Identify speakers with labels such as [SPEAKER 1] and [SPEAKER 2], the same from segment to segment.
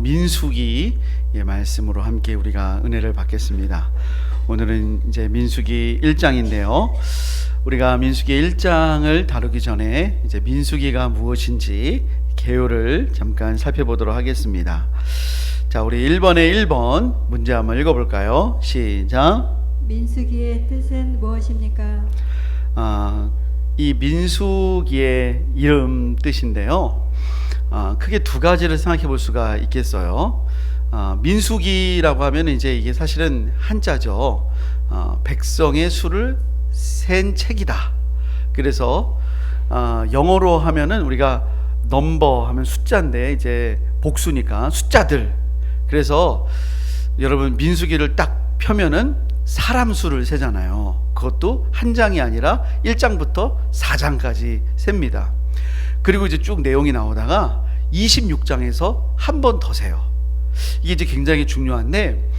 [SPEAKER 1] 민수기 말씀으로 함께 우리가 은혜를 받겠습니다. 오늘은 이제 민수기 1장인데요. 우리가 민수기 1장을 다루기 전에 이제 민수기가 무엇인지 개요를 잠깐 살펴보도록 하겠습니다. 자, 우리 1번에 1번 문제 한번 읽어볼까요? 시작.
[SPEAKER 2] 민수기의 뜻은 무엇입니까?
[SPEAKER 1] 이 민수기의 이름 뜻인데요. 크게 두 가지를 생각해 볼 수가 있겠어요. 민수기라고 하면 이제 이게 사실은 한자죠. 백성의 수를 센 책이다. 그래서 영어로 하면은 우리가 넘버 하면 숫자인데 이제 복수니까 숫자들. 그래서 여러분 민수기를 딱 펴면은 사람 수를 세잖아요. 그것도 한 장이 아니라 1장부터 4장까지 셉니다. 그리고 이제 쭉 내용이 나오다가 26장에서 한 번 더 세요. 이게 이제 굉장히 중요한데,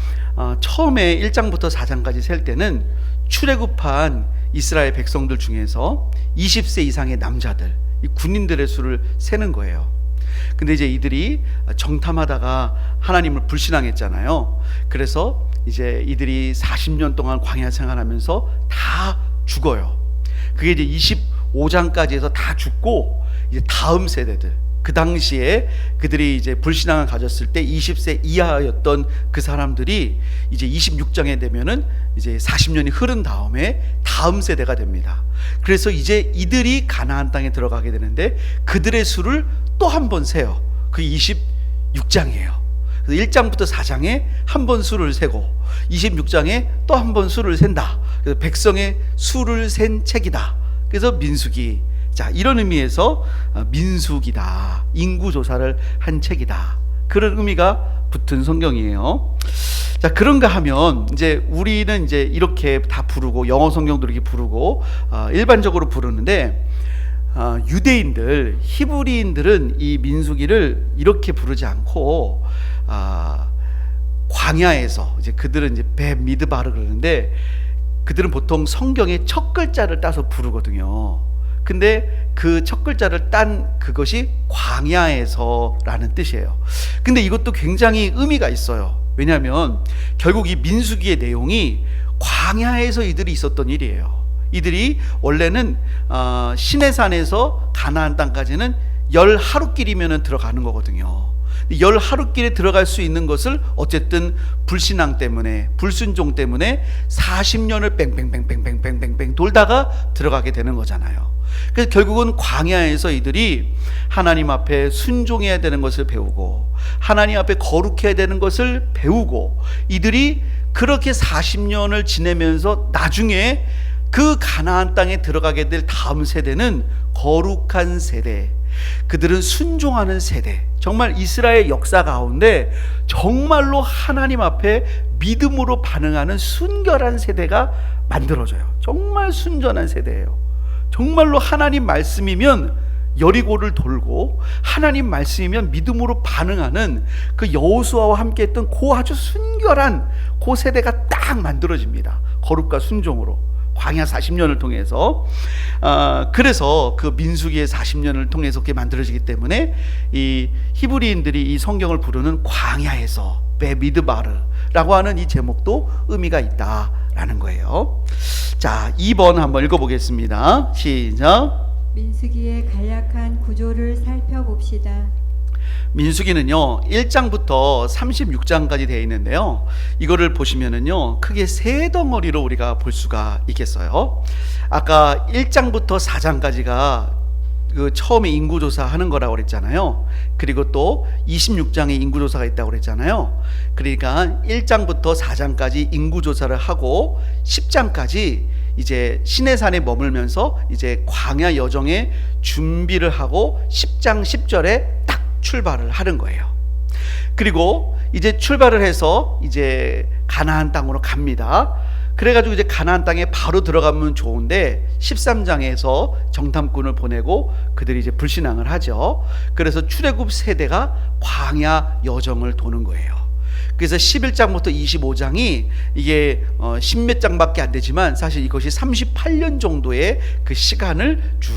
[SPEAKER 1] 처음에 1장부터 4장까지 셀 때는 출애굽한 이스라엘 백성들 중에서 20세 이상의 남자들, 이 군인들의 수를 세는 거예요. 근데 이제 이들이 정탐하다가 하나님을 불신앙했잖아요. 그래서 이제 이들이 40년 동안 광야 생활하면서 다 죽어요. 그게 이제 25장까지 해서 다 죽고, 이제 다음 세대들, 그 당시에 그들이 이제 불신앙을 가졌을 때 20세 이하였던 그 사람들이 이제 26장에 되면은 이제 40년이 흐른 다음에 다음 세대가 됩니다. 그래서 이제 이들이 가나안 땅에 들어가게 되는데 그들의 수를 또 한 번 세요. 그게 26장이에요. 그래서 1장부터 4장에 한 번 수를 세고 26장에 또 한 번 수를 센다. 그래서 백성의 수를 센 책이다. 그래서 민수기. 자, 이런 의미에서 민수기다. 인구조사를 한 책이다. 그런 의미가 붙은 성경이에요. 자, 그런가 하면 이제 우리는 이제 이렇게 다 부르고 영어 성경도 이렇게 부르고 일반적으로 부르는데, 유대인들, 히브리인들은 이 민수기를 이렇게 부르지 않고 광야에서 이제 그들은 이제 베미드바르 그러는데, 그들은 보통 성경의 첫 글자를 따서 부르거든요. 근데 그 첫 글자를 딴 그것이 광야에서라는 뜻이에요. 근데 이것도 굉장히 의미가 있어요. 왜냐하면 결국 이 민수기의 내용이 광야에서 이들이 있었던 일이에요. 이들이 원래는 시내산에서 가나안 땅까지는 10하루길이면 들어가는 거거든요. 10하루길에 들어갈 수 있는 것을 어쨌든 불신앙 때문에, 불순종 때문에 40년을 뺑뺑뺑뺑뺑뺑뺑 돌다가 들어가게 되는 거잖아요. 그래서 결국은 광야에서 이들이 하나님 앞에 순종해야 되는 것을 배우고, 하나님 앞에 거룩해야 되는 것을 배우고, 이들이 그렇게 40년을 지내면서 나중에 그 가나안 땅에 들어가게 될 다음 세대는 거룩한 세대, 그들은 순종하는 세대, 정말 이스라엘 역사 가운데 정말로 하나님 앞에 믿음으로 반응하는 순결한 세대가 만들어져요. 정말 순전한 세대예요. 정말로 하나님 말씀이면 여리고를 돌고, 하나님 말씀이면 믿음으로 반응하는 그 여호수아와 함께 했던 그 아주 순결한 그 세대가 딱 만들어집니다. 거룩과 순종으로 광야 40년을 통해서. 그래서 그 민수기의 40년을 통해서 그게 만들어지기 때문에 이 히브리인들이 이 성경을 부르는 광야에서 베미드바르라고 하는 이 제목도 의미가 있다라는 거예요. 자, 2번 한번 읽어보겠습니다. 시작.
[SPEAKER 2] 민수기의 간략한 구조를 살펴봅시다.
[SPEAKER 1] 민수기는요 1장부터 36장까지 되어 있는데요, 이거를 보시면은요 크게 세 덩어리로 우리가 볼 수가 있겠어요. 아까 1장부터 4장까지가 그 처음에 인구조사 하는 거라고 그랬잖아요. 그리고 또 26장에 인구조사가 있다고 그랬잖아요. 그러니까 1장부터 4장까지 인구조사를 하고 10장까지 이제 시내산에 머물면서 이제 광야 여정의 준비를 하고 10장 10절에 딱 출발을 하는 거예요. 그리고 이제 출발을 해서 이제 가나안 땅으로 갑니다. 그래가지고 이제 가나안 땅에 바로 들어가면 좋은데 13장에서 정탐꾼을 보내고 그들이 이제 불신앙을 하죠. 그래서 출애굽 세대가 광야 여정을 도는 거예요. 그래서 11장부터 25장이 이게 10몇 장밖에 안 되지만 사실 이것이 38년 정도의 그 시간을 쭉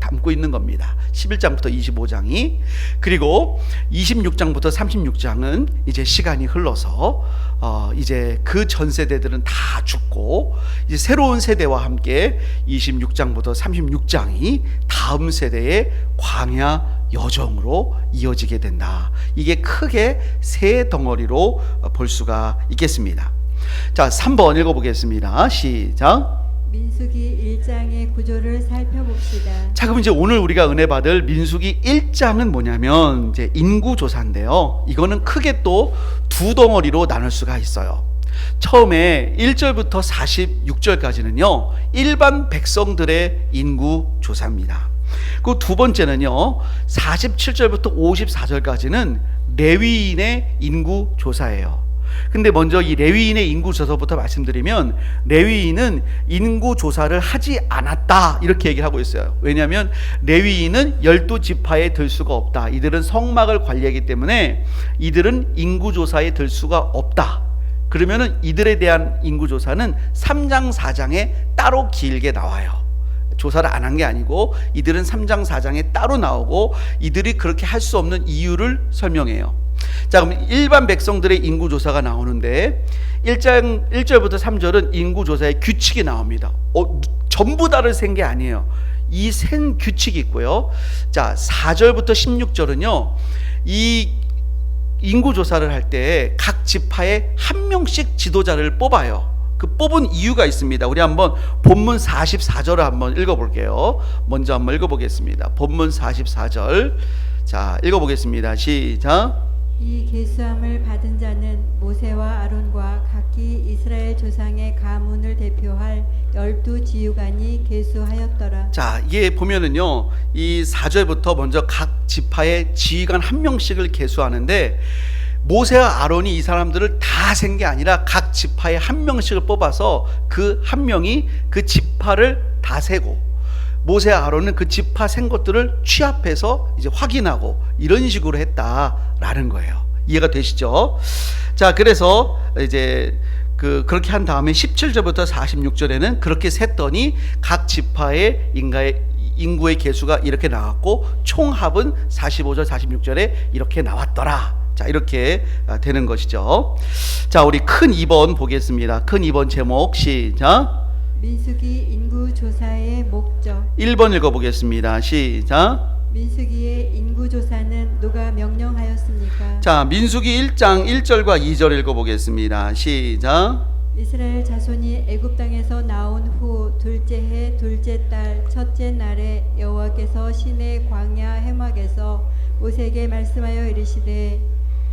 [SPEAKER 1] 담고 있는 겁니다. 11장부터 25장이. 그리고 26장부터 36장은 이제 시간이 흘러서 이제 그 전 세대들은 다 죽고 이제 새로운 세대와 함께 26장부터 36장이 다음 세대의 광야 여정으로 이어지게 된다. 이게 크게 세 덩어리로 볼 수가 있겠습니다. 자, 3번 읽어보겠습니다. 시작.
[SPEAKER 2] 민수기 1장의 구조를 살펴봅시다.
[SPEAKER 1] 자, 그럼 이제 오늘 우리가 은혜 받을 민수기 1장은 뭐냐면 이제 인구 조사인데요. 이거는 크게 또 두 덩어리로 나눌 수가 있어요. 처음에 1절부터 46절까지는요, 일반 백성들의 인구 조사입니다. 그 두 번째는요, 47절부터 54절까지는 레위인의 인구 조사예요. 근데 먼저 이 레위인의 인구 조사부터 말씀드리면, 레위인은 인구 조사를 하지 않았다 이렇게 얘기를 하고 있어요. 왜냐하면 레위인은 12지파에 들 수가 없다. 이들은 성막을 관리하기 때문에 이들은 인구 조사에 들 수가 없다. 그러면은 이들에 대한 인구 조사는 3장 4장에 따로 길게 나와요. 조사를 안 한 게 아니고 이들은 3장 4장에 따로 나오고 이들이 그렇게 할 수 없는 이유를 설명해요. 자, 그럼 일반 백성들의 인구조사가 나오는데 1절부터 3절은 인구조사의 규칙이 나옵니다. 전부 다를 센 게 아니에요. 이 센 규칙이 있고요. 자, 4절부터 16절은요, 이 인구조사를 할 때 각 지파에 한 명씩 지도자를 뽑아요. 그 뽑은 이유가 있습니다. 우리 한번 본문 44절을 한번 읽어볼게요. 먼저 한번 읽어보겠습니다. 본문 44절. 자, 읽어보겠습니다. 시작.
[SPEAKER 2] 이 계수함을 받은 자는 모세와 아론과 각기 이스라엘 조상의 가문을 대표할 12지휘관이 계수하였더라.
[SPEAKER 1] 자, 이게 보면은요, 이 4절부터 먼저 각 지파의 지휘관 한 명씩을 계수하는데, 모세와 아론이 이 사람들을 다 센 게 아니라 각 지파에 한 명씩을 뽑아서 그 한 명이 그 지파를 다 세고, 모세와 아론은 그 지파 센 것들을 취합해서 이제 확인하고 이런 식으로 했다라는 거예요. 이해가 되시죠? 자, 그래서 이제 그렇게 한 다음에 17절부터 46절에는 그렇게 셌더니 각 지파의 인구의 계수가 이렇게 나왔고 총합은 45절 46절에 이렇게 나왔더라. 자, 이렇게 되는 것이죠. 자, 우리 큰 2번 보겠습니다. 큰 2번 제목 시작.
[SPEAKER 2] 민수기 인구 조사의 목적.
[SPEAKER 1] 1번 읽어보겠습니다. 시작.
[SPEAKER 2] 민수기의 인구 조사는 누가 명령하였습니까?
[SPEAKER 1] 자, 민수기 1장 1절과 2절 읽어보겠습니다. 시작.
[SPEAKER 2] 이스라엘 자손이 애굽 땅에서 나온 후 둘째 해 둘째 달 첫째 날에 여호와께서 시내 광야 해막에서 모세에게 말씀하여 이르시되,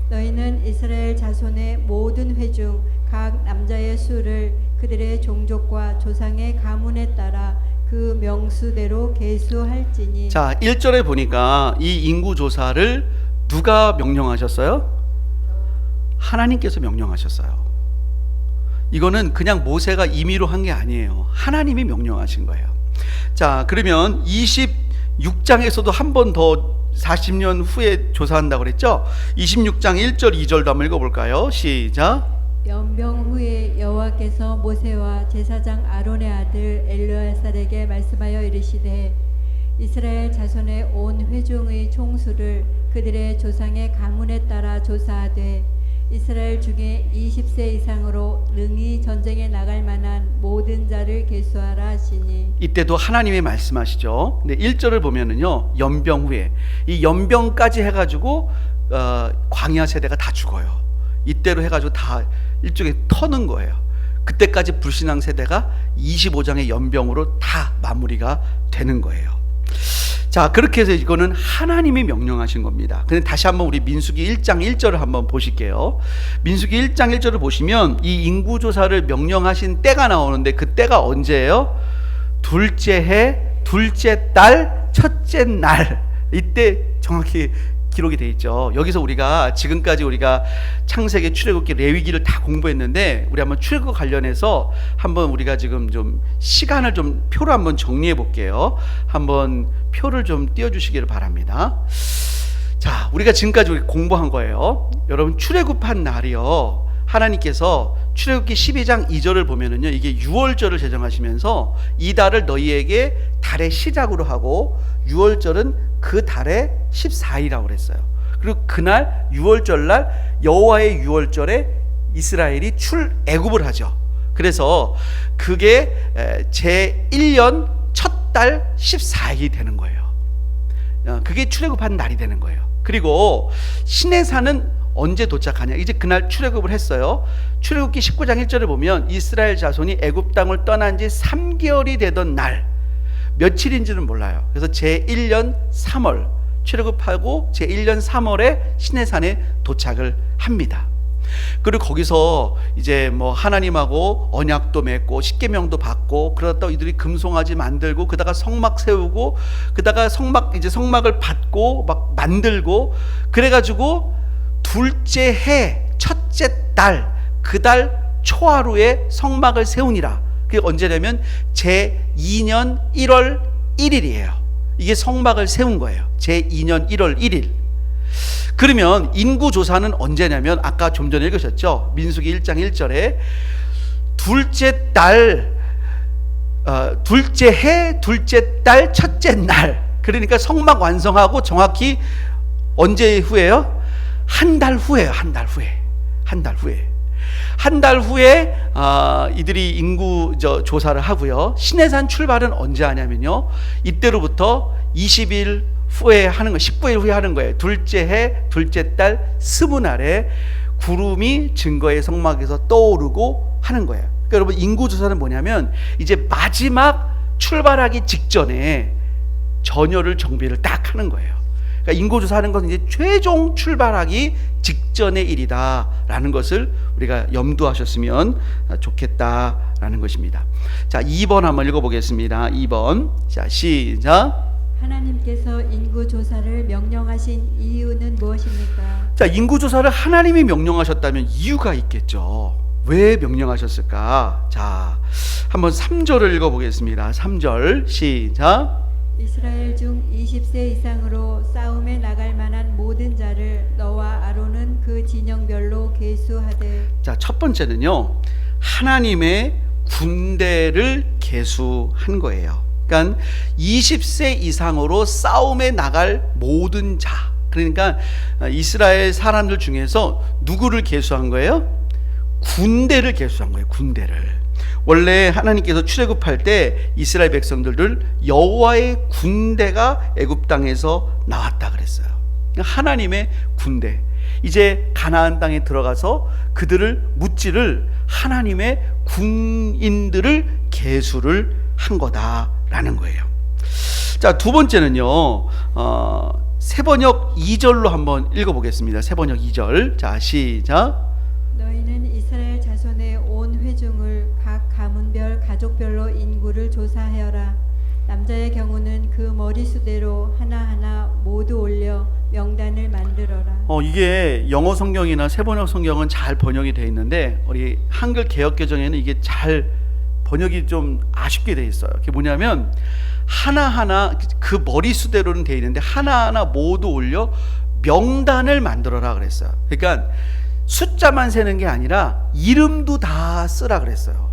[SPEAKER 2] 너희는 이스라엘 자손의 모든 회중 각 남자의 수를 그들의 종족과 조상의 가문에 따라 그 명수대로 계수할지니.
[SPEAKER 1] 자, 1절에 보니까 이 인구 조사를 누가 명령하셨어요? 하나님께서 명령하셨어요. 이거는 그냥 모세가 임의로 한 게 아니에요. 하나님이 명령하신 거예요. 자, 그러면 26장에서도 한 번 더 40년 후에 조사한다고 그랬죠? 26장 1절 2절도 한번 읽어볼까요? 시작.
[SPEAKER 2] 연병 후에 여호와께서 모세와 제사장 아론의 아들 엘르아살에게 말씀하여 이르시되, 이스라엘 자손의 온 회중의 총수를 그들의 조상의 가문에 따라 조사하되 이스라엘 중에 20세 이상으로 능히 전쟁에 나갈 만한 모든 자를 계수하라 하시니. 이때도
[SPEAKER 1] 하나님이 말씀하시죠. 근데 1절을 보면은요, 연병 후에 이 연병까지 해가지고 광야 세대가 다 죽어요. 이때로 해가지고 다 일종의 터는 거예요. 그때까지 불신앙 세대가 25장의 연병으로 다 마무리가 되는 거예요. 자, 그렇게 해서 이거는 하나님이 명령하신 겁니다. 근데 다시 한번 우리 민수기 1장 1절을 한번 보실게요. 민수기 1장 1절을 보시면 이 인구조사를 명령하신 때가 나오는데 그 때가 언제예요? 둘째 해, 둘째 달, 첫째 날. 이때 정확히 기록이 돼 있죠. 여기서 우리가 지금까지 우리가 창세기, 출애굽기, 레위기를 다 공부했는데 우리 한번 출애굽 관련해서 한번 우리가 지금 좀 시간을 좀 표로 한번 정리해 볼게요. 한번 표를 좀 띄워 주시기를 바랍니다. 자, 우리가 지금까지 공부한 거예요. 여러분, 출애굽한 날이요, 하나님께서 출애굽기 12장 2절을 보면은요, 이게 6월절을 제정하시면서 이 달을 너희에게 달의 시작으로 하고 6월절은 그 달의 14일이라고 그랬어요. 그리고 그날 6월절 날 여호와의 6월절에 이스라엘이 출애굽을 하죠. 그래서 그게 제 1년 첫 달 14일이 되는 거예요. 그게 출애굽한 날이 되는 거예요. 그리고 시내산은 언제 도착하냐? 이제 그날 출애굽을 했어요. 출애굽기 19장 1절을 보면 이스라엘 자손이 애굽 땅을 떠난 지 3개월이 되던 날, 며칠인지는 몰라요. 그래서 제1년 3월 출애굽하고 제1년 3월에 시내산에 도착을 합니다. 그리고 거기서 이제 뭐 하나님하고 언약도 맺고 십계명도 받고, 그러다 이들이 금송아지 만들고, 그다가 성막 세우고, 그다가 성막을 받고 막 만들고, 그래가지고 둘째 해 첫째 달 그 달 초하루에 성막을 세우니라. 그게 언제냐면 제2년 1월 1일이에요. 이게 성막을 세운 거예요. 제2년 1월 1일. 그러면 인구조사는 언제냐면 아까 좀 전에 읽으셨죠? 민수기 1장 1절에 둘째 해 둘째 달 첫째 날, 그러니까 성막 완성하고 정확히 언제 후에요? 한 달 후에요. 한 달 후에 이들이 인구 조사를 하고요. 시내산 출발은 언제 하냐면요, 이때로부터 20일 후에 하는 거, 19일 후에 하는 거예요. 둘째 해 둘째 달 20날에 구름이 증거의 성막에서 떠오르고 하는 거예요. 그러니까 여러분, 인구 조사는 뭐냐면 이제 마지막 출발하기 직전에 전열을 정비를 딱 하는 거예요. 그러니까 인구 조사하는 것은 이제 최종 출발하기 직전의 일이다라는 것을 우리가 염두하셨으면 좋겠다라는 것입니다. 자, 2번 한번 읽어보겠습니다. 2번. 자, 시작.
[SPEAKER 2] 하나님께서 인구조사를 명령하신 이유는 무엇입니까?
[SPEAKER 1] 자, 인구조사를 하나님이 명령하셨다면 이유가 있겠죠. 왜 명령하셨을까? 자, 한번 3절을 읽어보겠습니다. 3절 시작.
[SPEAKER 2] 이스라엘 중 20세 이상으로 싸움에 나갈 만한 모든 자를 너와 아론은 그 진영별로 계수하되.
[SPEAKER 1] 자, 첫 번째는요, 하나님의 군대를 계수한 거예요. 그러니까 20세 이상으로 싸움에 나갈 모든 자, 그러니까 이스라엘 사람들 중에서 누구를 계수한 거예요? 군대를 계수한 거예요. 군대를. 원래 하나님께서 출애굽할 때 이스라엘 백성들을 여호와의 군대가 애굽 땅에서 나왔다 그랬어요. 하나님의 군대. 이제 가나안 땅에 들어가서 그들을 묻지를 하나님의 군인들을 계수를 한 거다라는 거예요. 자, 두 번째는요, 세번역 2절로 한번 읽어보겠습니다. 세번역 2절. 자, 시작.
[SPEAKER 2] 너희는 이스라엘 자손의 온 회중을 각 가문별 가족별로 인구를 조사하여라. 남자의 경우는 그 머리수대로 하나하나 모두 올려 명단을 만들어라.
[SPEAKER 1] 이게 영어 성경이나 세번역 성경은 잘 번역이 되어 있는데 우리 한글 개역개정에는 이게 잘 번역이 좀 아쉽게 되어 있어요. 그게 뭐냐면 하나하나 그 머리수대로는 되어 있는데 하나하나 모두 올려 명단을 만들어라 그랬어요. 그러니까 숫자만 세는 게 아니라 이름도 다 쓰라 그랬어요.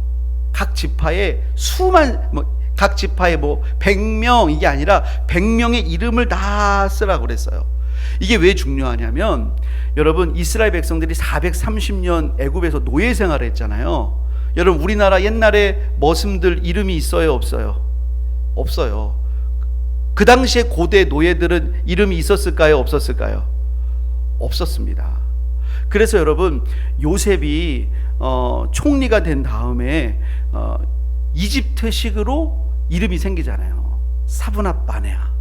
[SPEAKER 1] 각 지파의 수만, 각 지파의 100명, 이게 아니라 100명의 이름을 다 쓰라 그랬어요. 이게 왜 중요하냐면 여러분, 이스라엘 백성들이 430년 애굽에서 노예 생활을 했잖아요. 여러분, 우리나라 옛날에 머슴들 이름이 있어요, 없어요? 없어요. 그 당시에 고대 노예들은 이름이 있었을까요, 없었을까요? 없었습니다. 그래서 여러분, 요셉이 총리가 된 다음에 이집트식으로 이름이 생기잖아요. 사브낫 바네아.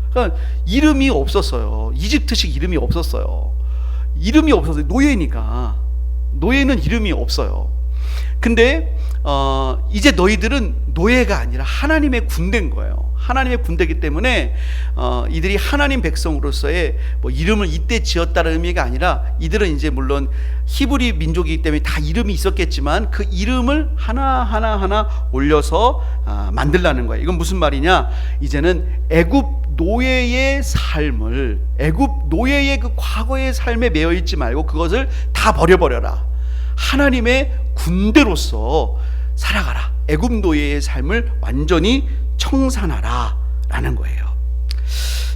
[SPEAKER 1] 그러니까 이름이 없었어요. 이집트식 이름이 없었어요. 이름이 없었어요. 노예니까. 노예는 이름이 없어요. 근데 이제 너희들은 노예가 아니라 하나님의 군대인 거예요. 하나님의 군대이기 때문에 이들이 하나님 백성으로서의 뭐 이름을 이때 지었다는 의미가 아니라, 이들은 이제 물론 히브리 민족이기 때문에 다 이름이 있었겠지만 그 이름을 하나 올려서 만들라는 거예요. 이건 무슨 말이냐? 이제는 애굽 노예의 삶을, 애굽 노예의 그 과거의 삶에 매여 있지 말고 그것을 다 버려버려라. 하나님의 군대로서 살아가라. 애굽 노예의 삶을 완전히 청산하라 라는 거예요.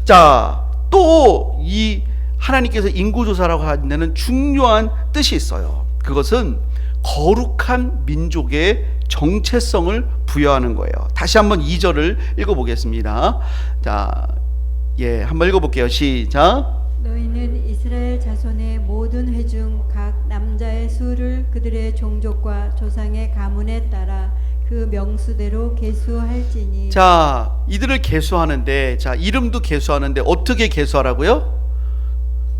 [SPEAKER 1] 자, 또 이 하나님께서 인구조사라고 하는 데는 중요한 뜻이 있어요. 그것은 거룩한 민족의 정체성을 부여하는 거예요. 다시 한번 2절을 읽어보겠습니다. 자, 한번 읽어볼게요. 시작.
[SPEAKER 2] 너희는 이스라엘 자손의 모든 회중 각 남자의 수를 그들의 종족과 조상의 가문에 따라 그 명수대로 계수할지니.
[SPEAKER 1] 자, 이들을 계수하는데, 자, 이름도 계수하는데 어떻게 계수하라고요?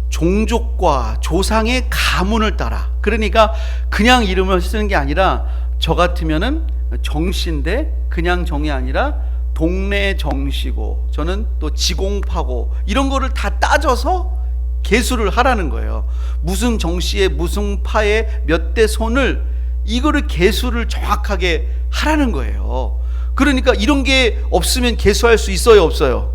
[SPEAKER 1] 종족과 조상의 가문을 따라. 그러니까 그냥 이름을 쓰는 게 아니라, 저 같으면은 정씨인데 그냥 정이 아니라 동네 정씨고, 저는 또 지공파고, 이런 거를 다 따져서 계수를 하라는 거예요. 무슨 정씨의 무슨 파의 몇 대 손을, 이거를 계수를 정확하게 하라는 거예요. 그러니까 이런 게 없으면 계수할 수 있어요, 없어요?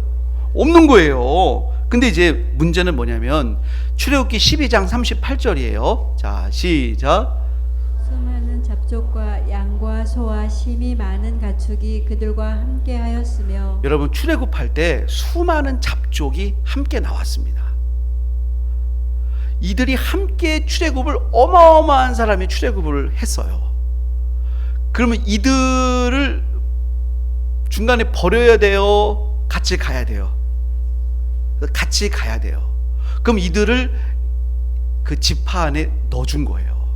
[SPEAKER 1] 없는 거예요. 근데 이제 문제는 뭐냐면 출애굽기 12장 38절이에요. 자, 시작.
[SPEAKER 2] 수많은 잡족과 양과 소와 심이 많은 가축이 그들과 함께 하였으며.
[SPEAKER 1] 여러분, 출애굽할 때 수많은 잡족이 함께 나왔습니다. 이들이 함께 출애굽을, 어마어마한 사람이 출애굽을 했어요. 그러면 이들을 중간에 버려야 돼요? 같이 가야 돼요? 같이 가야 돼요. 그럼 이들을 그 지파 안에 넣어준 거예요.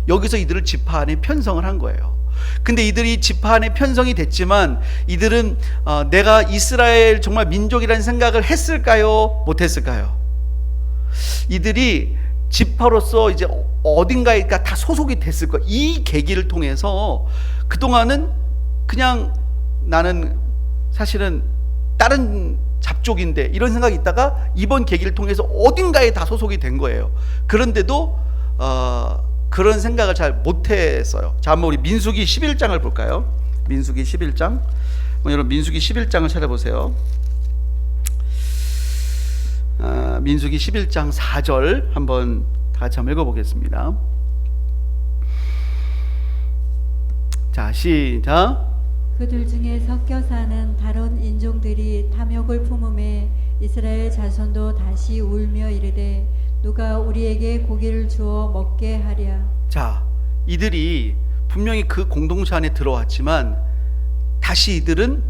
[SPEAKER 1] 여기서 이들을 지파 안에 편성을 한 거예요. 근데 이들이 지파 안에 편성이 됐지만 이들은 내가 이스라엘 정말 민족이라는 생각을 했을까요? 못했을까요? 이들이 지파로서 이제 어딘가에 다 소속이 됐을 거예요. 이 계기를 통해서 그동안은 그냥 나는 사실은 다른 잡족인데 이런 생각이 있다가 이번 계기를 통해서 어딘가에 다 소속이 된 거예요. 그런데도 그런 생각을 잘 못했어요. 자, 한번 우리 민수기 11장을 볼까요? 민수기 11장. 여러분, 민수기 11장을 찾아보세요. 민수기 11장 4절 한번 다 같이 한번 읽어보겠습니다. 자, 시작.
[SPEAKER 2] 그들 중에 섞여 사는 다른 인종들이 탐욕을 품음에 이스라엘 자손도 다시 울며 이르되 누가 우리에게 고기를 주어 먹게 하랴.
[SPEAKER 1] 자, 이들이 분명히 그 공동체 안에 들어왔지만 다시 이들은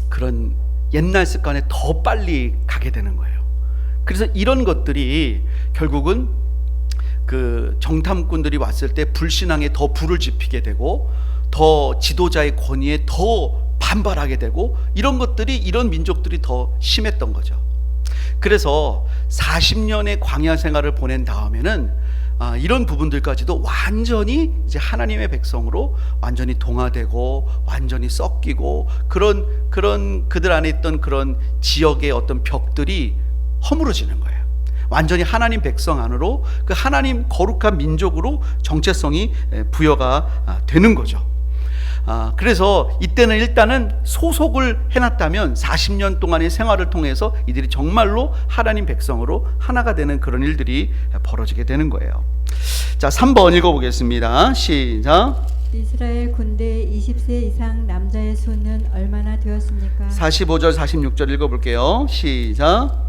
[SPEAKER 1] 그런 옛날 습관에 더 빨리 가게 되는 거예요. 그래서 이런 것들이 결국은 그 정탐꾼들이 왔을 때 불신앙에 더 불을 지피게 되고 더 지도자의 권위에 더 반발하게 되고, 이런 것들이, 이런 민족들이 더 심했던 거죠. 그래서 40년의 광야 생활을 보낸 다음에는 이런 부분들까지도 완전히 이제 하나님의 백성으로 완전히 동화되고 완전히 섞이고, 그런 그들 안에 있던 그런 지역의 어떤 벽들이 허물어지는 거예요. 완전히 하나님 백성 안으로, 그 하나님 거룩한 민족으로 정체성이 부여가 되는 거죠. 그래서 이때는 일단은 소속을 해놨다면 40년 동안의 생활을 통해서 이들이 정말로 하나님 백성으로 하나가 되는 그런 일들이 벌어지게 되는 거예요. 자, 3번 읽어보겠습니다. 시작.
[SPEAKER 2] 이스라엘 군대 20세 이상 남자의 수는 얼마나 되었습니까?
[SPEAKER 1] 45절 46절 읽어볼게요. 시작.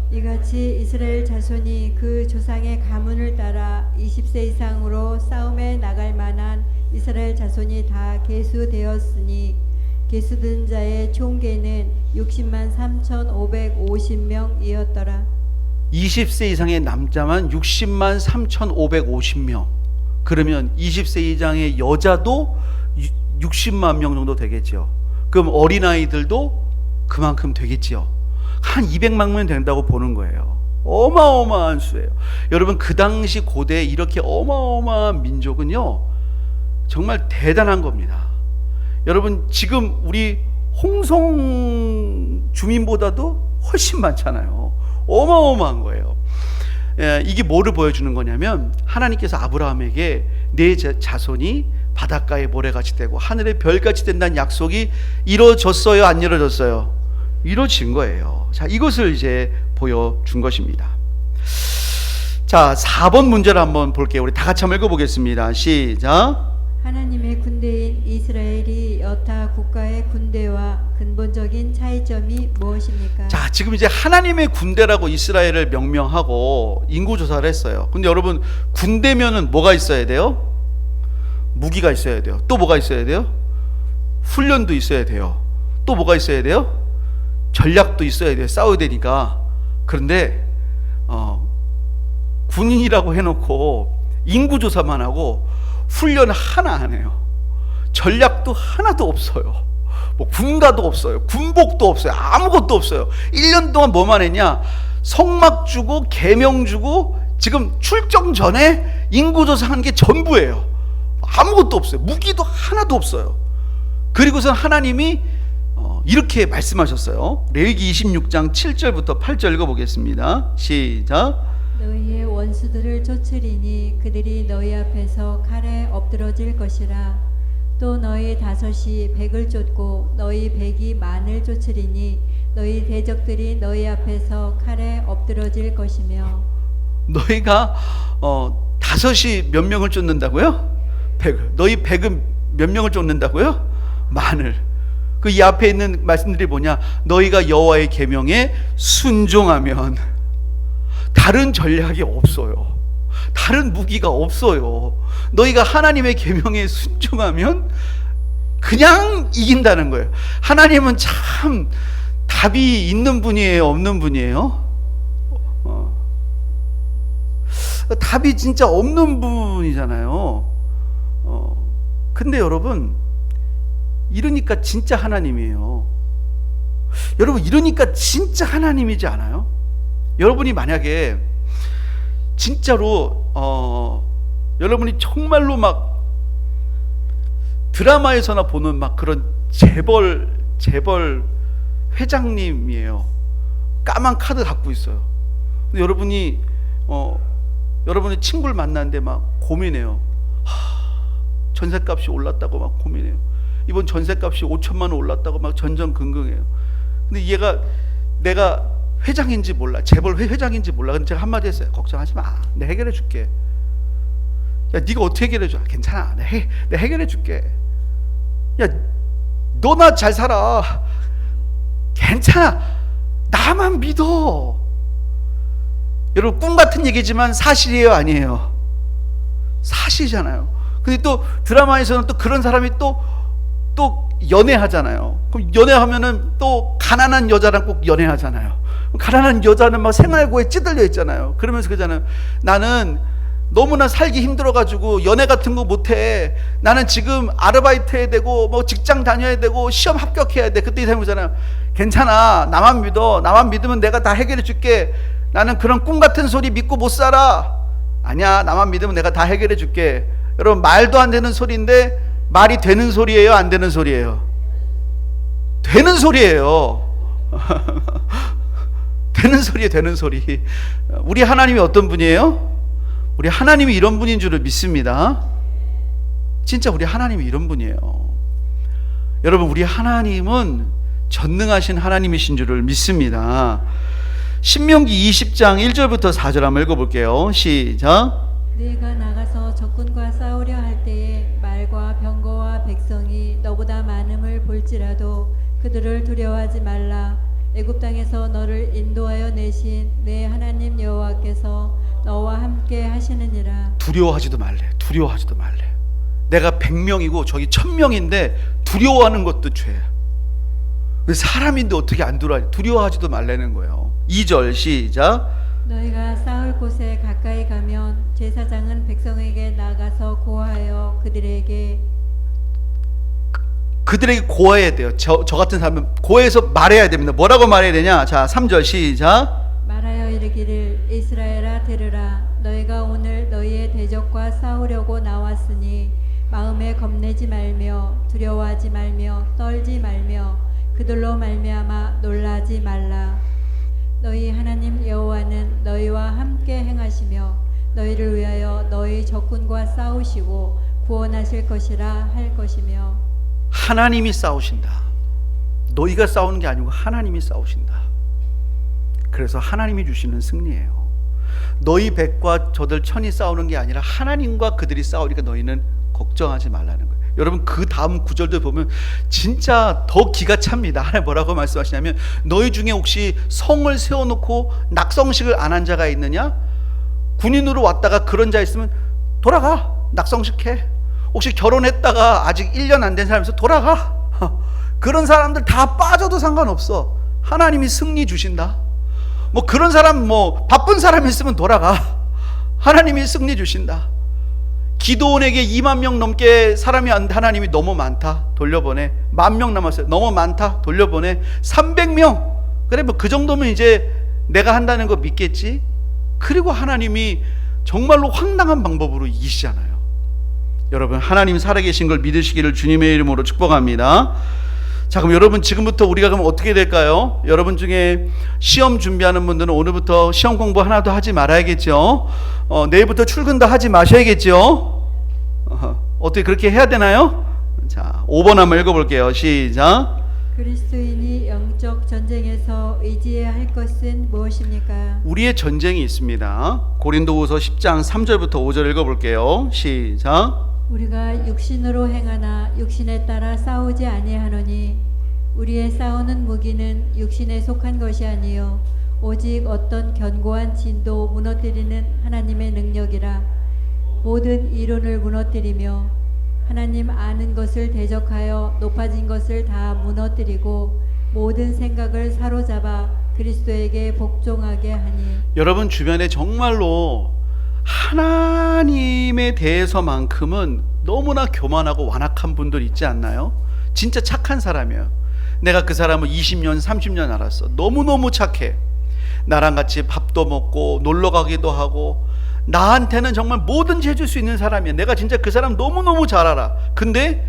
[SPEAKER 2] 이같이 이스라엘 자손이 그 조상의 가문을 따라 20세 이상으로 싸움에 나갈 만한 이스라엘 자손이 다 계수되었으니 계수된 자의 총계는 60만 3,550명이었더라.
[SPEAKER 1] 20세 이상의 남자만 60만 3,550명. 그러면 20세 이상의 여자도 60만 명 정도 되겠죠. 그럼 어린아이들도 그만큼 되겠지요. 한 200만 명 된다고 보는 거예요. 어마어마한 수예요. 여러분, 그 당시 고대에 이렇게 어마어마한 민족은요, 정말 대단한 겁니다. 여러분, 지금 우리 홍성 주민보다도 훨씬 많잖아요. 어마어마한 거예요. 이게 뭐를 보여주는 거냐면, 하나님께서 아브라함에게 내 자손이 바닷가의 모래같이 되고 하늘의 별같이 된다는 약속이 이루어졌어요, 안 이루어졌어요? 이루어진 거예요. 자, 이것을 이제 보여준 것입니다. 자, 4번 문제를 한번 볼게요. 우리 다 같이 한번 읽어보겠습니다. 시작.
[SPEAKER 2] 하나님의 군대인 이스라엘이 여타 국가의 군대와 근본적인 차이점이 무엇입니까?
[SPEAKER 1] 자, 지금 이제 하나님의 군대라고 이스라엘을 명명하고 인구조사를 했어요. 근데 여러분, 군대면은 뭐가 있어야 돼요? 무기가 있어야 돼요. 또 뭐가 있어야 돼요? 훈련도 있어야 돼요. 또 뭐가 있어야 돼요? 전략도 있어야 돼요. 싸워야 되니까. 그런데 군인이라고 해놓고 인구조사만 하고 훈련 하나 안 해요. 전략도 하나도 없어요. 뭐 군가도 없어요. 군복도 없어요. 아무것도 없어요. 1년 동안 뭐만 했냐? 성막 주고 계명 주고 지금 출정 전에 인구조사 한 게 전부예요. 아무것도 없어요. 무기도 하나도 없어요. 그리고선 하나님이 이렇게 말씀하셨어요. 레위기 26장 7절부터 8절 읽어보겠습니다. 시작.
[SPEAKER 2] 너희의 원수들을 쫓으리니 그들이 너희 앞에서 칼에 엎드러질 것이라. 또 너희 다섯이 백을 쫓고 너희 백이 만을 쫓으리니 너희 대적들이 너희 앞에서 칼에 엎드러질 것이며.
[SPEAKER 1] 너희가 다섯이 몇 명을 쫓는다고요? 100을. 너희 100은 몇 명을 쫓는다고요? 만을. 그 이 앞에 있는 말씀들이 뭐냐? 너희가 여호와의 계명에 순종하면 다른 전략이 없어요. 다른 무기가 없어요. 너희가 하나님의 계명에 순종하면 그냥 이긴다는 거예요. 하나님은 참 답이 있는 분이에요, 없는 분이에요? 답이 진짜 없는 분이잖아요. 근데 여러분, 이러니까 진짜 하나님이에요. 여러분, 이러니까 진짜 하나님이지 않아요? 여러분이 만약에 진짜로 여러분이 정말로 막 드라마에서나 보는 막 그런 재벌 회장님이에요. 까만 카드 갖고 있어요. 근데 여러분이 여러분의 친구를 만났는데 막 고민해요. 전셋값이 올랐다고 막 고민해요. 이번 전셋값이 5천만 원 올랐다고 막 전전긍긍해요. 근데 얘가 내가 회장인지 몰라, 재벌 회장인지 몰라. 근데 제가 한마디 했어요. 걱정하지 마, 내가 해결해 줄게. 야, 네가 어떻게 해결해 줘? 괜찮아, 내가 해결해 줄게. 야, 너 나 잘 살아. 괜찮아, 나만 믿어. 여러분, 꿈 같은 얘기지만 사실이에요, 아니에요? 사실이잖아요. 근데 또 드라마에서는 또 그런 사람이 또 연애하잖아요. 그럼 연애하면은 또 가난한 여자랑 꼭 연애하잖아요. 가난한 여자는 막 생활고에 찌들려 있잖아요. 그러면서 그러잖아요. 나는 너무나 살기 힘들어가지고 연애 같은 거 못해. 나는 지금 아르바이트 해야 되고 뭐 직장 다녀야 되고 시험 합격해야 돼. 그때 이 사람이 그러잖아요. 괜찮아, 나만 믿어. 나만 믿으면 내가 다 해결해 줄게. 나는 그런 꿈 같은 소리 믿고 못 살아. 아니야, 나만 믿으면 내가 다 해결해 줄게. 여러분, 말도 안 되는 소리인데 말이 되는 소리예요, 안 되는 소리예요? 되는 소리예요. 되는 소리에 되는 소리. 우리 하나님이 어떤 분이에요? 우리 하나님이 이런 분인 줄을 믿습니다. 진짜 우리 하나님이 이런 분이에요. 여러분, 우리 하나님은 전능하신 하나님이신 줄을 믿습니다. 신명기 20장 1절부터 4절 한번 읽어볼게요. 시작.
[SPEAKER 2] 네가 나가서 적군과 싸우려 할 때에 말과 병거와 백성이 너보다 많음을 볼지라도 그들을 두려워하지 말라. 애굽 땅에서 너를 인도하여 내신 내 하나님 여호와께서 너와 함께 하시느니라.
[SPEAKER 1] 두려워하지도 말래. 두려워하지도 말래. 내가 100명이고 저기 1000명인데 두려워하는 것도 죄야. 사람인데 어떻게 안 두려워하지도 말라는 거예요. 2절 시작.
[SPEAKER 2] 너희가 싸울 곳에 가까이 가면 제사장은 백성에게 나가서 고하여 그들에게
[SPEAKER 1] 고해야 돼요. 저 같은 사람은 고해서 말해야 됩니다. 뭐라고 말해야 되냐? 자, 3절 시작.
[SPEAKER 2] 말하여 이르기를 이스라엘아 들으라 너희가 오늘 너희의 대적과 싸우려고 나왔으니 마음에 겁내지 말며 두려워하지 말며 떨지 말며 그들로 말미암아 놀라지 말라. 너희 하나님 여호와는 너희와 함께 행하시며 너희를 위하여 너희 적군과 싸우시고 구원하실 것이라 할 것이며.
[SPEAKER 1] 하나님이 싸우신다. 너희가 싸우는 게 아니고 하나님이 싸우신다. 그래서 하나님이 주시는 승리예요. 너희 백과 저들 천이 싸우는 게 아니라 하나님과 그들이 싸우니까 너희는 걱정하지 말라는 거예요. 여러분 그 다음 구절도 보면 진짜 더 기가 찹니다. 하나님 뭐라고 말씀하시냐면 너희 중에 혹시 성을 세워놓고 낙성식을 안 한 자가 있느냐? 군인으로 왔다가 그런 자 있으면 돌아가 낙성식 해. 혹시 결혼했다가 아직 1년 안 된 사람 있어 돌아가. 그런 사람들 다 빠져도 상관없어. 하나님이 승리 주신다. 뭐 그런 사람 뭐 바쁜 사람 있으면 돌아가. 하나님이 승리 주신다. 기도원에게 2만 명 넘게 사람이 왔는데 하나님이 너무 많다 돌려보내. 10,000명 남았어요. 너무 많다 돌려보내. 300명. 그래 뭐 그 정도면 이제 내가 한다는 거 믿겠지. 그리고 하나님이 정말로 황당한 방법으로 이기시잖아요. 여러분 하나님 살아계신 걸 믿으시기를 주님의 이름으로 축복합니다. 자, 그럼 여러분 지금부터 우리가 그럼 어떻게 될까요? 여러분 중에 시험 준비하는 분들은 오늘부터 시험 공부 하나도 하지 말아야겠죠. 내일부터 출근도 하지 마셔야겠죠. 어떻게 그렇게 해야 되나요? 자, 5번 한번 읽어볼게요. 시작.
[SPEAKER 2] 그리스도인이 영적 전쟁에서 의지해야 할 것은 무엇입니까?
[SPEAKER 1] 우리의 전쟁이 있습니다. 고린도후서 10장 3절부터 5절 읽어볼게요. 시작.
[SPEAKER 2] 우리가 육신으로 행하나 육신에 따라 싸우지 아니하노니 우리의 싸우는 무기는 육신에 속한 것이 아니요 오직 어떤 견고한 진도 무너뜨리는 하나님의 능력이라. 모든 이론을 무너뜨리며 하나님 아는 것을 대적하여 높아진 것을 다 무너뜨리고 모든 생각을 사로잡아 그리스도에게 복종하게 하니.
[SPEAKER 1] 여러분 주변에 정말로 하나님에 대해서만큼은 너무나 교만하고 완악한 분들 있지 않나요? 진짜 착한 사람이에요. 내가 그 사람을 20년 30년 알았어. 너무너무 착해. 나랑 같이 밥도 먹고 놀러 가기도 하고 나한테는 정말 뭐든지 해줄 수 있는 사람이야. 내가 진짜 그 사람 너무너무 잘 알아. 근데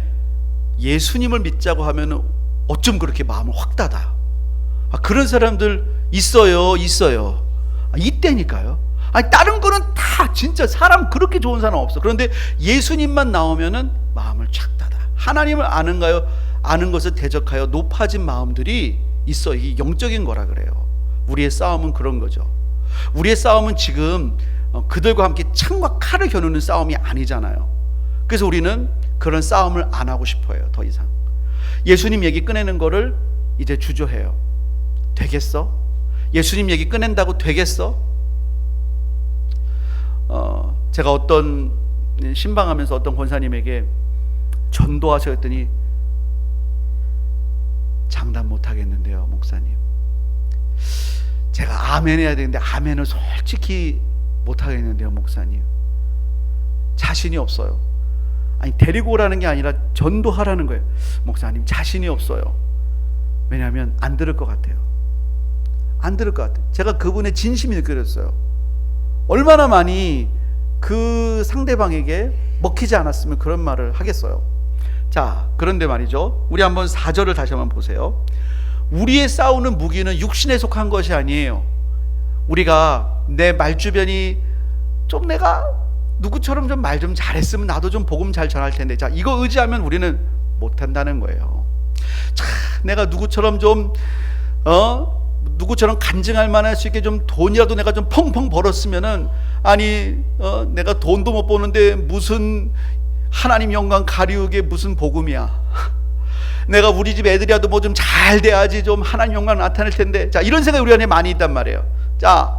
[SPEAKER 1] 예수님을 믿자고 하면 어쩜 그렇게 마음을 확 닫아. 그런 사람들 있어요. 이때니까요. 아니 다른 거는 다 진짜 사람 그렇게 좋은 사람 없어. 그런데 예수님만 나오면은 마음을 착 닫아. 하나님을 아는가요? 아는 것을 대적하여 높아진 마음들이 있어. 이게 영적인 거라 그래요. 우리의 싸움은 그런 거죠. 우리의 싸움은 지금 그들과 함께 창과 칼을 겨누는 싸움이 아니잖아요. 그래서 우리는 그런 싸움을 안 하고 싶어요. 더 이상 예수님 얘기 꺼내는 거를 이제 주저해요. 되겠어? 예수님 얘기 꺼낸다고 되겠어? 제가 어떤 신방하면서 어떤 권사님에게 전도하셔 했더니 장담 못 하겠는데요 목사님, 제가 아멘 해야 되는데 아멘을 솔직히 못 하겠는데요 목사님, 자신이 없어요. 아니 데리고 오라는 게 아니라 전도하라는 거예요. 목사님 자신이 없어요. 왜냐하면 안 들을 것 같아요. 안 들을 것 같아요. 제가 그분의 진심이 느껴졌어요. 얼마나 많이 그 상대방에게 먹히지 않았으면 그런 말을 하겠어요. 자, 그런데 말이죠, 우리 한번 4절을 다시 한번 보세요. 우리의 싸우는 무기는 육신에 속한 것이 아니에요. 우리가 내 말주변이 좀 내가 누구처럼 좀 말 좀 잘했으면 나도 좀 복음 잘 전할 텐데, 자 이거 의지하면 우리는 못한다는 거예요. 자, 내가 누구처럼 좀 누구처럼 간증할 만할 수 있게 좀 돈이라도 내가 좀 펑펑 벌었으면은, 아니 내가 돈도 못 버는데 무슨 하나님 영광 가리우게 무슨 복음이야. 내가 우리 집 애들이라도 뭐 좀 잘 돼야지 좀 하나님 영광 나타낼 텐데, 자 이런 생각이 우리 안에 많이 있단 말이에요. 자,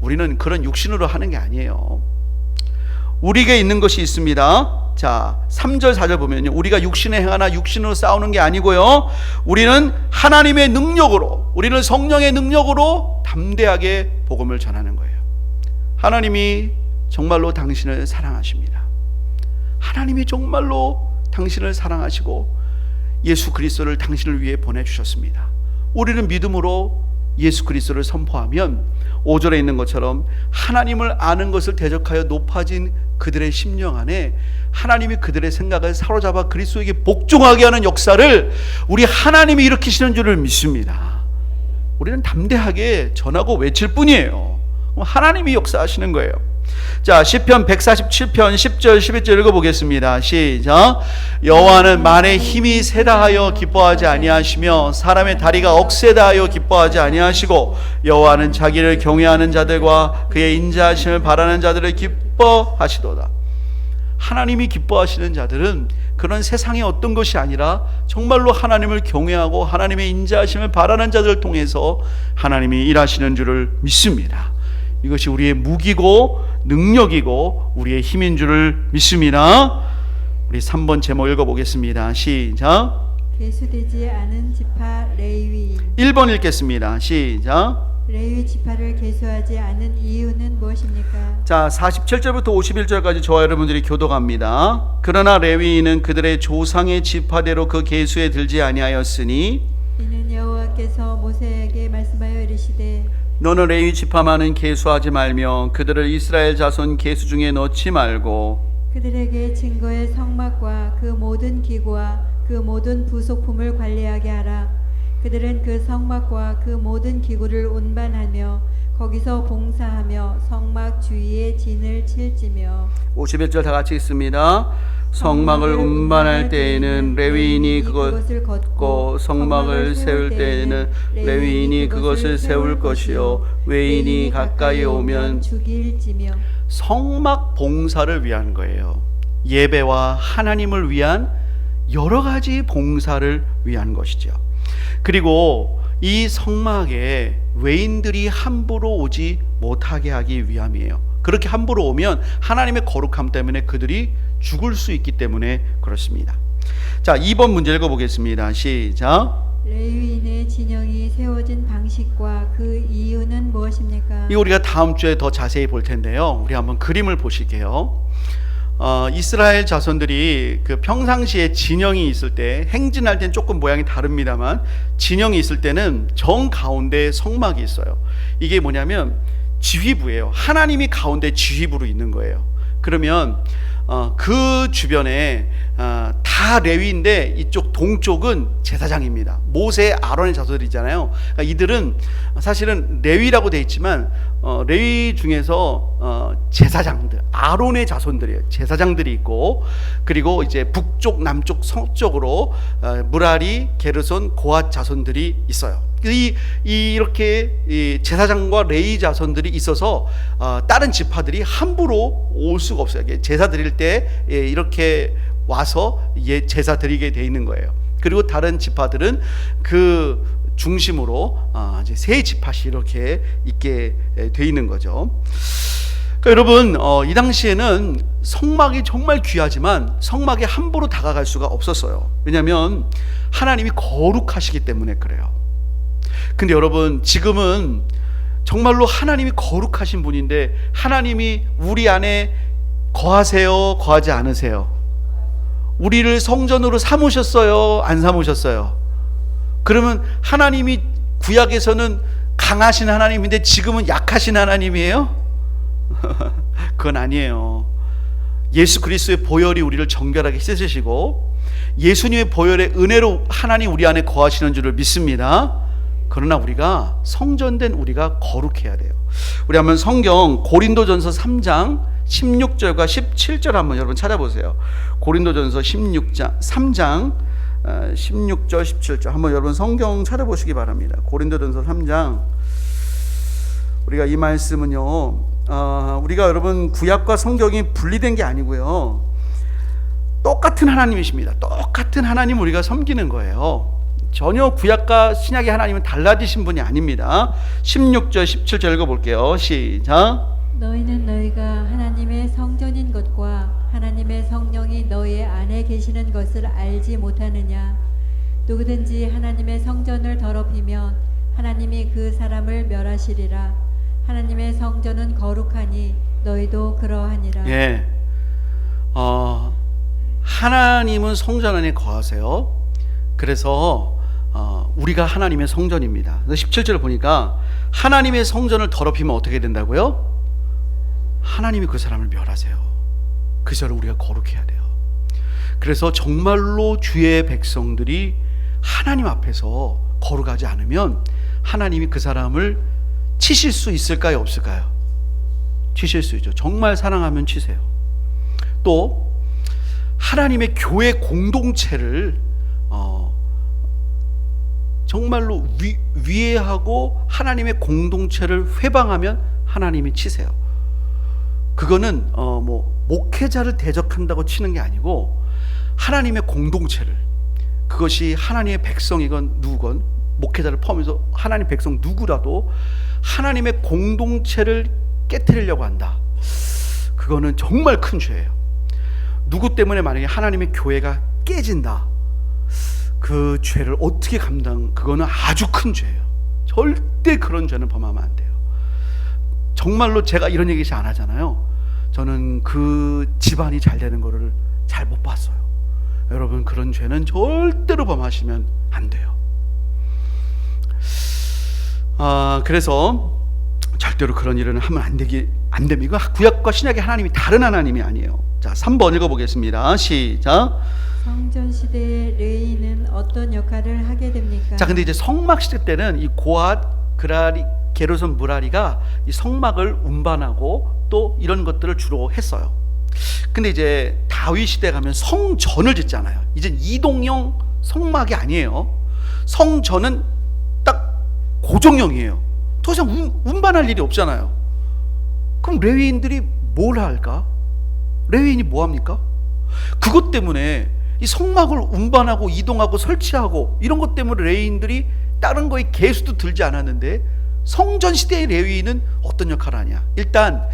[SPEAKER 1] 우리는 그런 육신으로 하는 게 아니에요. 우리에게 있는 것이 있습니다. 자 3절 4절 보면요, 우리가 육신에 행하나 육신으로 싸우는 게 아니고요, 우리는 하나님의 능력으로, 우리는 성령의 능력으로 담대하게 복음을 전하는 거예요. 하나님이 정말로 당신을 사랑하십니다. 하나님이 정말로 당신을 사랑하시고 예수 그리스도를 당신을 위해 보내주셨습니다. 우리는 믿음으로 예수 그리스도를 선포하면 5절에 있는 것처럼 하나님을 아는 것을 대적하여 높아진 그들의 심령 안에 하나님이 그들의 생각을 사로잡아 그리스도에게 복종하게 하는 역사를 우리 하나님이 일으키시는 줄을 믿습니다. 우리는 담대하게 전하고 외칠 뿐이에요. 하나님이 역사하시는 거예요. 자, 시편 147편 10절 11절 읽어보겠습니다. 시작. 여호와는 만에 힘이 세다 하여 기뻐하지 아니하시며 사람의 다리가 억세다 하여 기뻐하지 아니하시고 여호와는 자기를 경외하는 자들과 그의 인자하심을 바라는 자들을 기뻐하시도다. 하나님이 기뻐하시는 자들은 그런 세상의 어떤 것이 아니라 정말로 하나님을 경외하고 하나님의 인자하심을 바라는 자들을 통해서 하나님이 일하시는 줄을 믿습니다. 이것이 우리의 무기고 능력이고 우리의 힘인 줄을 믿습니다. 우리 3번 제목 읽어보겠습니다. 시작.
[SPEAKER 2] 계수되지 않은 지파 레위인.
[SPEAKER 1] 1번 읽겠습니다. 시작.
[SPEAKER 2] 레위 지파를 계수하지 않은 이유는 무엇입니까?
[SPEAKER 1] 자, 47절부터 51절까지 저와 여러분들이 교독합니다. 그러나 레위인은 그들의 조상의 지파대로 그 계수에 들지 아니하였으니
[SPEAKER 2] 이는 여호와께서 모세에게 말씀하여 이르시되
[SPEAKER 1] 너는 레위 지파만은 계수하지 말며 그들을 이스라엘 자손 계수 중에 넣지 말고
[SPEAKER 2] 그들에게 증거의 성막과 그 모든 기구와 그 모든 부속품을 관리하게 하라. 그들은 그 성막과 그 모든 기구를 운반하며 거기서 봉사하며 성막 주위에 진을 칠지며
[SPEAKER 1] 51절 다 같이 있습니다. 성막을 운반할 때에는 레위인이 그것을 걷고 성막을 세울 때에는 레위인이 그것을 세울 것이요 외인이 가까이 오면
[SPEAKER 2] 죽일지며.
[SPEAKER 1] 성막 봉사를 위한 거예요. 예배와 하나님을 위한 여러 가지 봉사를 위한 것이죠. 그리고 이 성막에 외인들이 함부로 오지 못하게 하기 위함이에요. 그렇게 함부로 오면 하나님의 거룩함 때문에 그들이 죽을 수 있기 때문에 그렇습니다. 자, 2번 문제 읽어보겠습니다. 시작.
[SPEAKER 2] 레위인의 진영이 세워진 방식과 그 이유는 무엇입니까?
[SPEAKER 1] 이 우리가 다음 주에 더 자세히 볼 텐데요. 우리 한번 그림을 보실게요. 이스라엘 자손들이 그 평상시에 진영이 있을 때, 행진할 때는 조금 모양이 다릅니다만 진영이 있을 때는 정 가운데 성막이 있어요. 이게 뭐냐면 지휘부예요. 하나님이 가운데 지휘부로 있는 거예요. 그러면 그 주변에 다 레위인데 이쪽 동쪽은 제사장입니다. 모세, 아론의 자손들이잖아요. 그러니까 이들은 사실은 레위라고 되어 있지만 레위 중에서 제사장들, 아론의 자손들이에요. 제사장들이 있고, 그리고 이제 북쪽, 남쪽, 서쪽으로 무라리, 게르손, 고앗 자손들이 있어요. 이렇게 제사장과 레위 자손들이 있어서 다른 지파들이 함부로 올 수가 없어요. 제사 드릴 때 이렇게 와서 제사 드리게 돼 있는 거예요. 그리고 다른 지파들은 그 중심으로 이제 세 지파씩 이렇게 있게 돼 있는 거죠. 그러니까 여러분, 이 당시에는 성막이 정말 귀하지만 성막에 함부로 다가갈 수가 없었어요. 왜냐하면 하나님이 거룩하시기 때문에 그래요. 근데 여러분, 지금은 정말로 하나님이 거룩하신 분인데 하나님이 우리 안에 거하세요, 거하지 않으세요? 우리를 성전으로 삼으셨어요, 안 삼으셨어요? 그러면 하나님이 구약에서는 강하신 하나님인데 지금은 약하신 하나님이에요? 그건 아니에요. 예수 그리스도의 보혈이 우리를 정결하게 씻으시고 예수님의 보혈의 은혜로 하나님 우리 안에 거하시는 줄을 믿습니다. 그러나 우리가 성전된 우리가 거룩해야 돼요. 우리 한번 성경 고린도전서 3장 16절과 17절 한번 여러분 찾아보세요. 고린도전서 3장 16절 17절 한번 여러분 성경 찾아보시기 바랍니다. 고린도전서 3장, 우리가 이 말씀은요, 우리가 여러분 구약과 성경이 분리된 게 아니고요, 똑같은 하나님이십니다. 똑같은 하나님 우리가 섬기는 거예요. 전혀 구약과 신약의 하나님은 달라지신 분이 아닙니다. 16절 17절 읽어볼게요. 시작.
[SPEAKER 2] 너희는 너희가 하나님의 성전인 것과 하나님의 성령이 너희 안에 계시는 것을 알지 못하느냐? 누구든지 하나님의 성전을 더럽히면 하나님이 그 사람을 멸하시리라. 하나님의 성전은 거룩하니 너희도 그러하니라.
[SPEAKER 1] 예, 하나님은 성전 안에 거하세요. 그래서 우리가 하나님의 성전입니다. 17절 보니까 하나님의 성전을 더럽히면 어떻게 된다고요? 하나님이 그 사람을 멸하세요. 그 사람을 우리가 거룩해야 돼요. 그래서 정말로 주의 백성들이 하나님 앞에서 거룩하지 않으면 하나님이 그 사람을 치실 수 있을까요? 없을까요? 치실 수 있죠. 정말 사랑하면 치세요. 또 하나님의 교회 공동체를 정말로 위해하고 하나님의 공동체를 회방하면 하나님이 치세요. 그거는 목회자를 대적한다고 치는 게 아니고 하나님의 공동체를, 그것이 하나님의 백성이건 누구건 목회자를 포함해서 하나님 백성 누구라도 하나님의 공동체를 깨트리려고 한다. 그거는 정말 큰 죄예요. 누구 때문에 만약에 하나님의 교회가 깨진다, 그 죄를 어떻게 그거는 아주 큰 죄예요. 절대 그런 죄는 범하면 안 돼요. 정말로 제가 이런 얘기 잘 안 하잖아요. 저는 그 집안이 잘 되는 거를 잘 못 봤어요. 여러분, 그런 죄는 절대로 범하시면 안 돼요. 그래서 절대로 그런 일은 하면 안 됩니다. 구약과 신약의 하나님이 다른 하나님이 아니에요. 자, 3번 읽어보겠습니다. 시작.
[SPEAKER 2] 성전 시대의 레위인은 어떤 역할을 하게 됩니까?
[SPEAKER 1] 자, 근데 이제 성막 시대 때는 이 고앗, 그라리, 게르손, 무라리가 이 성막을 운반하고 또 이런 것들을 주로 했어요. 근데 이제 다윗 시대 가면 성전을 짓잖아요. 이제 이동형 성막이 아니에요. 성전은 딱 고정형이에요. 더 이상 운반할 일이 없잖아요. 그럼 레위인들이 뭘 할까? 레위인이 뭐 합니까? 그것 때문에 이 성막을 운반하고 이동하고 설치하고 이런 것 때문에 레위인들이 다른 거에 개수도 들지 않았는데, 성전 시대의 레위인은 어떤 역할을 하냐? 일단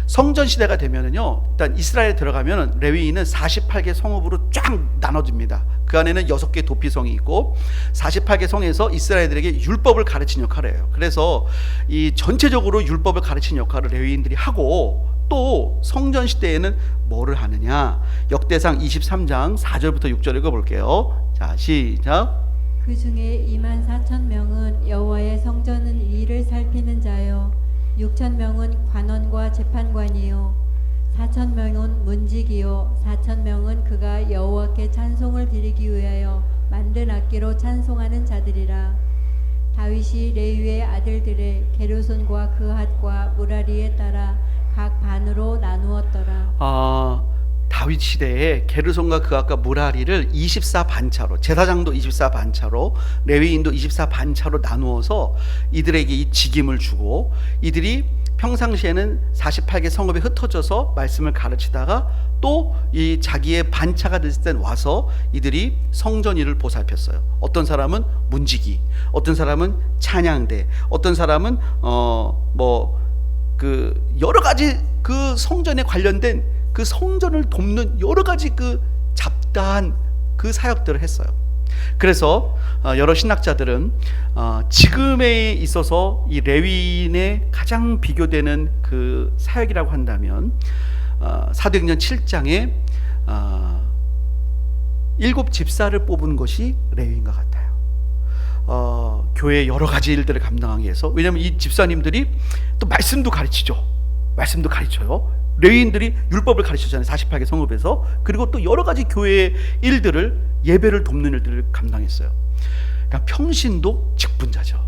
[SPEAKER 1] 성전 시대가 되면은요, 일단 이스라엘에 들어가면 레위인은 48개 성읍으로 쫙 나눠집니다. 그 안에는 6개 도피성이 있고 48개 성에서 이스라엘들에게 율법을 가르치는 역할을 해요. 그래서 이 전체적으로 율법을 가르치는 역할을 레위인들이 하고, 또 성전 시대에는 뭐를 하느냐? 역대상 23장 4절부터 6절 읽어볼게요. 자, 시작.
[SPEAKER 2] 그 중에 24,000명은 여호와의 성전은 일을 살피는 자요, 6,000명은 관원과 재판관이요, 4,000명은 문지기요, 4,000명은 그가 여호와께 찬송을 드리기 위하여 만든 악기로 찬송하는 자들이라. 다윗이 레위의 아들들의 게르손과 그핫과 무라리에 따라 각 반으로 나누었더라.
[SPEAKER 1] 다윗 시대에 게르손과 그핫과 무라리를 24반차로, 제사장도 24반차로, 레위인도 24반차로 나누어서 이들에게 이 직임을 주고, 이들이 평상시에는 48개 성읍에 흩어져서 말씀을 가르치다가 또 이 자기의 반차가 됐을 땐 와서 이들이 성전 일을 보살폈어요. 어떤 사람은 문지기, 어떤 사람은 찬양대, 어떤 사람은 여러 가지 그 성전에 관련된 그 성전을 돕는 여러 가지 그 잡다한 그 사역들을 했어요. 그래서 여러 신학자들은 지금에 있어서 이 레위인의 가장 비교되는 그 사역이라고 한다면 사도행전 7장에 7 집사를 뽑은 것이 레위인과 같아요. 교회의 여러 가지 일들을 감당하기 위해서. 왜냐하면 이 집사님들이 또 말씀도 가르쳐요. 레위인들이 율법을 가르쳤잖아요. 48개 성읍에서. 그리고 또 여러 가지 교회의 일들을, 예배를 돕는 일들을 감당했어요. 그러니까 평신도 직분자죠.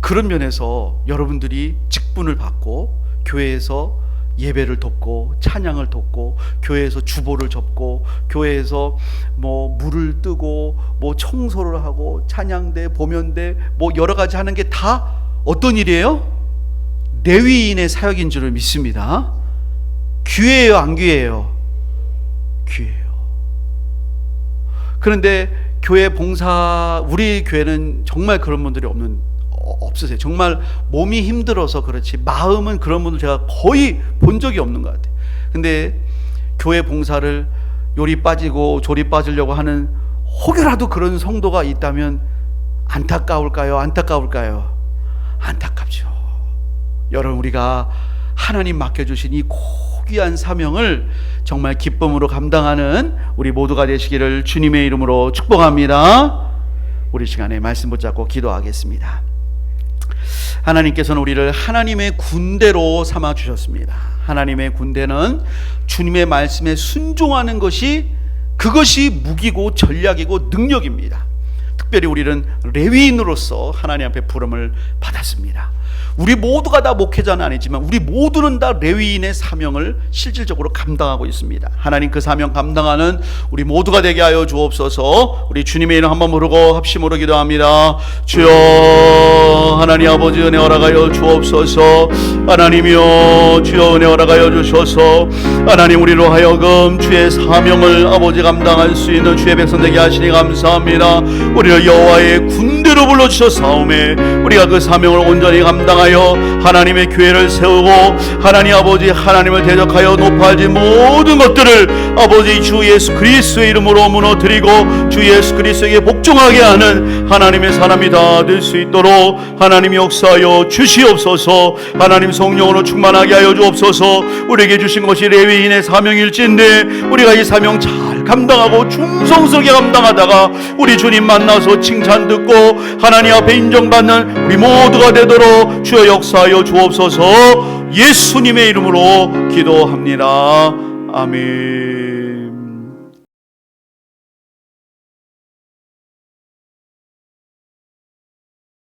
[SPEAKER 1] 그런 면에서 여러분들이 직분을 받고 교회에서 예배를 돕고 찬양을 돕고 교회에서 주보를 접고 교회에서 물을 뜨고 청소를 하고 찬양대, 보면대 여러 가지 하는 게 다 어떤 일이에요? 레위인의 사역인 줄을 믿습니다. 귀해요, 안 귀해요? 귀해요. 그런데 교회 봉사, 우리 교회는 정말 그런 분들이 없으세요. 정말 몸이 힘들어서 그렇지 마음은 그런 분들 제가 거의 본 적이 없는 것 같아요. 근데 교회 봉사를 요리 빠지고 조리 빠지려고 하는 혹여라도 그런 성도가 있다면 안타까울까요? 안타깝죠. 여러분, 우리가 하나님 맡겨주신 이 고귀한 사명을 정말 기쁨으로 감당하는 우리 모두가 되시기를 주님의 이름으로 축복합니다. 우리 시간에 말씀 붙잡고 기도하겠습니다. 하나님께서는 우리를 하나님의 군대로 삼아 주셨습니다. 하나님의 군대는 주님의 말씀에 순종하는 것이, 그것이 무기고 전략이고 능력입니다. 특별히 우리는 레위인으로서 하나님 앞에 부름을 받았습니다. 우리 모두가 다 목회자는 아니지만 우리 모두는 다 레위인의 사명을 실질적으로 감당하고 있습니다. 하나님 그 사명 감당하는 우리 모두가 되게 하여 주옵소서. 우리 주님의 이름 한번 부르고 합심으로 기도합니다. 주여, 하나님 아버지 은혜 허락하여 주옵소서. 하나님이여, 주여 은혜 허락하여 주셔서 하나님 우리로 하여금 주의 사명을 아버지 감당할 수 있는 주의 백성 되게 하시니 감사합니다. 우리를 여호와의 군대로 불러주셨사오매 우리가 그 사명을 온전히 감당하여 하나님의 교회를 세우고 하나님 아버지 하나님을 대적하여 높아진 모든 것들을 아버지 주 예수 그리스도의 이름으로 무너뜨리고 주 예수 그리스도에게 복종하게 하는 하나님의 사람이 다 될 수 있도록 하나님이 역사하여 주시옵소서. 하나님 성령으로 충만하게 하여 주옵소서. 우리에게 주신 것이 레위인의 사명일진데 우리가 이 사명 잘 감당하고 충성스럽게 감당하다가 우리 주님 만나서 칭찬 듣고 하나님 앞에 인정받는 우리 모두가 되도록 주여 역사하여 주옵소서. 예수님의 이름으로 기도합니다. 아멘.